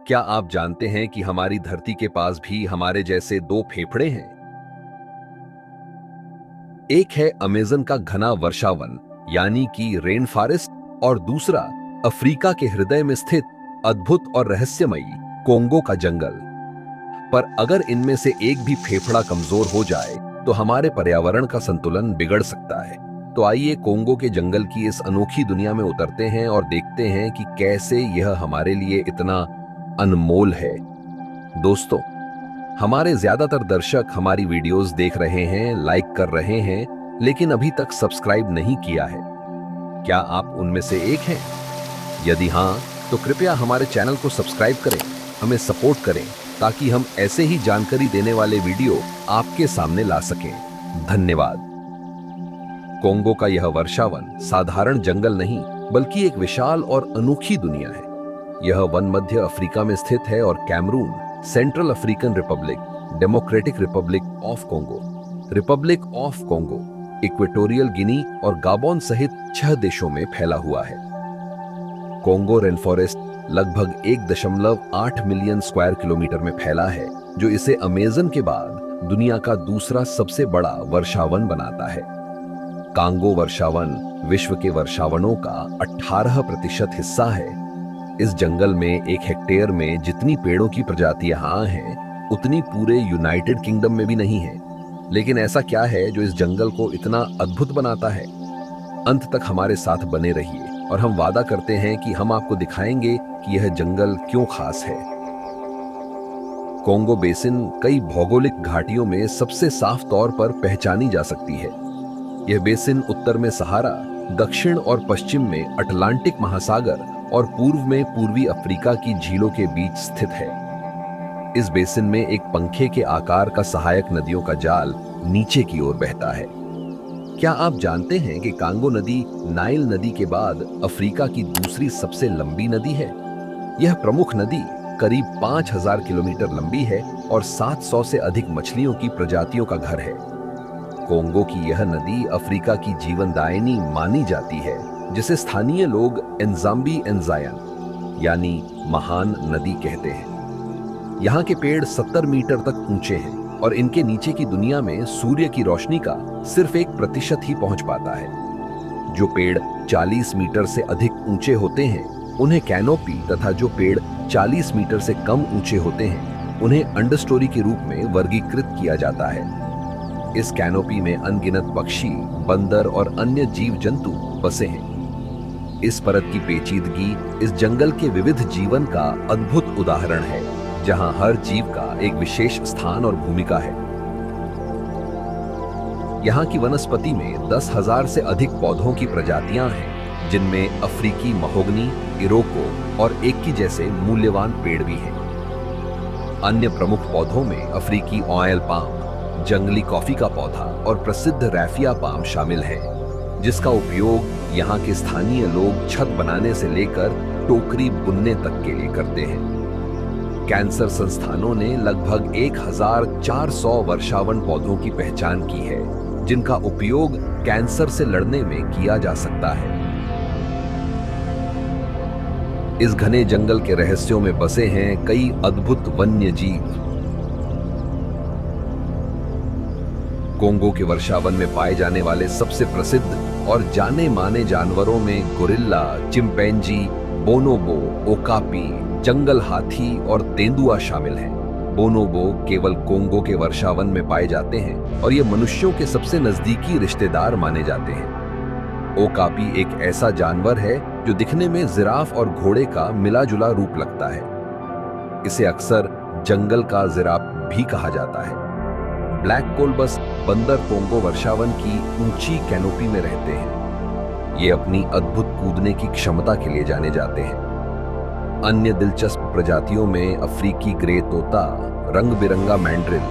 क्या आप जानते हैं कि हमारी धरती के पास भी हमारे जैसे दो फेफड़े हैं? एक है अमेज़न का घना वर्षावन यानी कि रेन फॉरेस्ट और दूसरा अफ्रीका के हृदय में स्थित अद्भुत और रहस्यमयी कोंगो का जंगल। पर अगर इनमें से एक भी फेफड़ा कमजोर हो जाए तो हमारे पर्यावरण का संतुलन बिगड़ सकता है। तो आइए कोंगो के जंगल की इस अनोखी दुनिया में उतरते हैं और देखते हैं कि कैसे यह हमारे लिए इतना अनमोल है। दोस्तों, हमारे ज्यादातर दर्शक हमारी वीडियोस देख रहे हैं, लाइक कर रहे हैं, लेकिन अभी तक सब्सक्राइब नहीं किया है। क्या आप उनमें से एक हैं? यदि हाँ, तो कृपया हमारे चैनल को सब्सक्राइब करें, हमें सपोर्ट करें, ताकि हम ऐसे ही जानकारी देने वाले वीडियो आपके सामने ला सकें। धन्यवाद। कोंगो का यह वर्षावन साधारण जंगल नहीं, बल्कि एक विशाल और अनोखी दुनिया है। यह वन मध्य अफ्रीका में स्थित है और Cameroon, Central African Republic, Democratic Republic of Congo, Republic of Congo, Equatorial Guinea और गाबोन सहित 6 देशों में फैला हुआ है। कोंगो रेनफॉरेस्ट लगभग 1.8 मिलियन स्क्वायर किलोमीटर में फैला है, जो इसे अमेज़न के बाद दुनिया का दूसरा सबसे बड़ा वर्षावन बनाता है। कांगो वर्षावन विश्व के वर्षावनों का 18% हिस्सा है। इस जंगल में 1 हेक्टेयर में जितनी पेड़ों की प्रजातियां हैं, उतनी पूरे यूनाइटेड किंगडम में भी नहीं है। लेकिन ऐसा क्या है जो इस जंगल को इतना अद्भुत बनाता है? अंत तक हमारे साथ बने रहिए और हम वादा करते हैं कि हम आपको दिखाएंगे कि यह जंगल क्यों खास है। कोंगो बेसिन कई भौगोलिक घाटियों में सबसे साफ तौर पर पहचानी जा सकती है। यह बेसिन उत्तर में सहारा, दक्षिण और पश्चिम में अटलांटिक महासागर और पूर्व में पूर्वी अफ्रीका की झीलों के बीच स्थित है। इस बेसिन में एक पंखे के आकार का सहायक नदियों का जाल नीचे की ओर बहता है। क्या आप जानते हैं कि कांगो नदी नाइल नदी के बाद अफ्रीका की दूसरी सबसे लंबी नदी है? यह प्रमुख नदी करीब 5000 किलोमीटर लंबी है और 700 से अधिक मछलियों की प्रजातियों का घर है। कोंगो की यह नदी अफ्रीका की जीवनदायिनी मानी जाती है, जिसे स्थानीय लोग एनजाम्बी एनजायन यानी महान नदी कहते हैं। यहाँ के पेड़ 70 मीटर तक ऊंचे हैं और इनके नीचे की दुनिया में सूर्य की रोशनी का सिर्फ 1% ही पहुंच पाता है। जो पेड़ 40 मीटर से अधिक ऊंचे होते हैं उन्हें कैनोपी तथा जो पेड़ 40 मीटर से कम ऊंचे होते हैं उन्हें अंडरस्टोरी के रूप में वर्गीकृत किया जाता है। इस कैनोपी में अनगिनत पक्षी, बंदर और अन्य जीव जंतु बसे हैं। इस परत की पेचीदगी इस जंगल के विविध जीवन का अद्भुत उदाहरण है, जहां हर जीव का एक विशेष स्थान और भूमिका है। यहाँ की वनस्पति में 10,000 से अधिक पौधों की प्रजातियां हैं, जिनमें अफ्रीकी महोगनी, इरोको और एकी जैसे मूल्यवान पेड़ भी हैं। अन्य प्रमुख पौधों में अफ्रीकी ऑयल पाम, जंगली कॉफी का पौधा और प्रसिद्ध रैफिया पाम शामिल है, जिसका उपयोग यहाँ के स्थानीय लोग छत बनाने से लेकर टोकरी बुनने तक के लिए करते हैं। कैंसर संस्थानों ने लगभग 1400 वर्षावन पौधों की पहचान की है, जिनका उपयोग कैंसर से लड़ने में किया जा सकता है। इस घने जंगल के रहस्यों में बसे हैं कई अद्भुत वन्य जीव। कोंगो के वर्षावन में पाए जाने वाले सबसे प्रसिद्ध और जाने माने जानवरों में गोरिल्ला, चिंपैंजी, बोनोबो, ओकापी, जंगल हाथी और तेंदुआ शामिल हैं। बोनोबो केवल कोंगो के वर्षावन में पाए जाते हैं और ये मनुष्यों के सबसे नजदीकी रिश्तेदार माने जाते हैं। ओकापी एक ऐसा जानवर है जो दिखने में जिराफ और घोड़े का मिला जुला रूप लगता है। इसे अक्सर जंगल का जिराफ भी कहा जाता है। ब्लैक कोलबस बंदर कोंगो वर्षावन की ऊंची कैनोपी में रहते हैं। ये अपनी अद्भुत कूदने की क्षमता के लिए जाने जाते हैं। अन्य दिलचस्प प्रजातियों में अफ्रीकी ग्रे तोता, रंग बिरंगा मैंड्रिल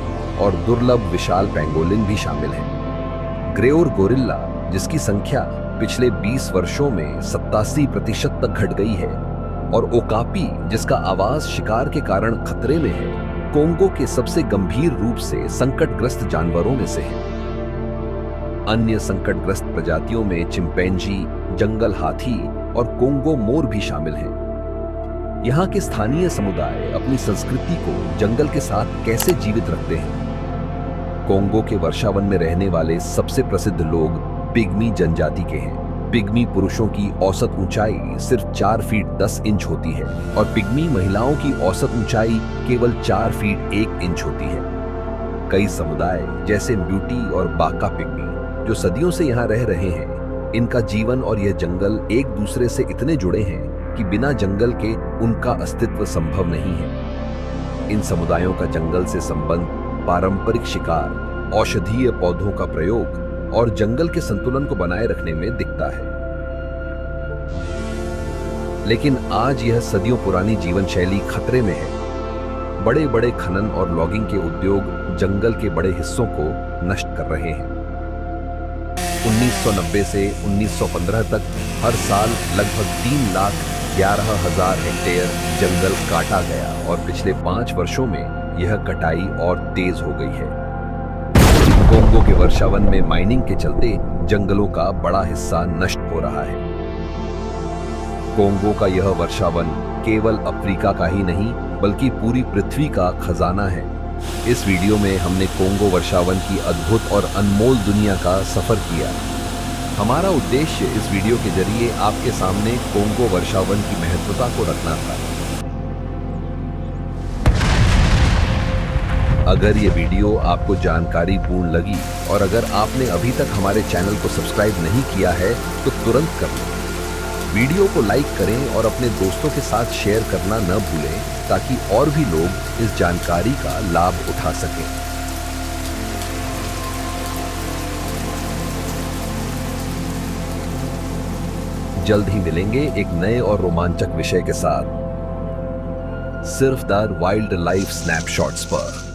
और दुर्लभ विशाल पेंगोलिन भी शामिल हैं। ग्रेओर गोरिल्ला, जिसकी संख्या पिछले 20 वर्षों में 87% तक घट गई है, और ओकापी, जिसका आवास शिकार के कारण खतरे में है, कोंगो के सबसे गंभीर रूप से संकटग्रस्त जानवरों में से है। अन्य संकटग्रस्त प्रजातियों में चिंपैंजी, जंगल हाथी और कोंगो मोर भी शामिल हैं। यहाँ के स्थानीय समुदाय अपनी संस्कृति को जंगल के साथ कैसे जीवित रखते हैं। कोंगो के वर्षावन में रहने वाले सबसे प्रसिद्ध लोग पिग्मी जनजाति के हैं। पिग्मी पुरुषों की औसत ऊंचाई सिर्फ 4 फीट 10 इंच होती है और पिग्मी महिलाओं की औसत ऊंचाई केवल 4 फीट 1 इंच होती है। कई समुदाय जैसे म्यूटी और बाका पिग्मी जो सदियों से यहाँ रह रहे हैं, इनका जीवन और यह जंगल एक दूसरे से इतने जुड़े हैं कि बिना जंगल के उनका अस्तित्व संभव नहीं है। इन समुदायों का जंगल से संबंध पारंपरिक शिकार, औषधीय पौधों का प्रयोग और जंगल के संतुलन को बनाए रखने में दिखता है। लेकिन आज यह सदियों पुरानी जीवन शैली खतरे में है। बड़े बड़े खनन और लॉगिंग के उद्योग जंगल के बड़े हिस्सों को नष्ट कर रहे हैं। 1990 से 1915 तक हर साल लगभग 3,11,000 हेक्टेयर जंगल काटा गया और पिछले 5 वर्षों में यह कटाई और तेज हो गई है। कोंगो के वर्षावन में माइनिंग के चलते जंगलों का बड़ा हिस्सा नष्ट हो रहा है। कोंगो का यह वर्षावन केवल अफ्रीका का ही नहीं बल्कि पूरी पृथ्वी का खजाना है। इस वीडियो में हमने कोंगो वर्षावन की अद्भुत और अनमोल दुनिया का सफर किया। हमारा उद्देश्य इस वीडियो के जरिए आपके सामने कोंगो वर्षावन की महत्वता को रखना था। अगर ये वीडियो आपको जानकारी पूर्ण लगी और अगर आपने अभी तक हमारे चैनल को सब्सक्राइब नहीं किया है तो तुरंत कर लें। वीडियो को लाइक करें और अपने दोस्तों के साथ शेयर करना न भूलें ताकि और भी लोग इस जानकारी का लाभ उठा सकें। जल्द ही मिलेंगे एक नए और रोमांचक विषय के साथ, सिर्फ द वाइल्ड लाइफ स्नैपशॉट्स पर।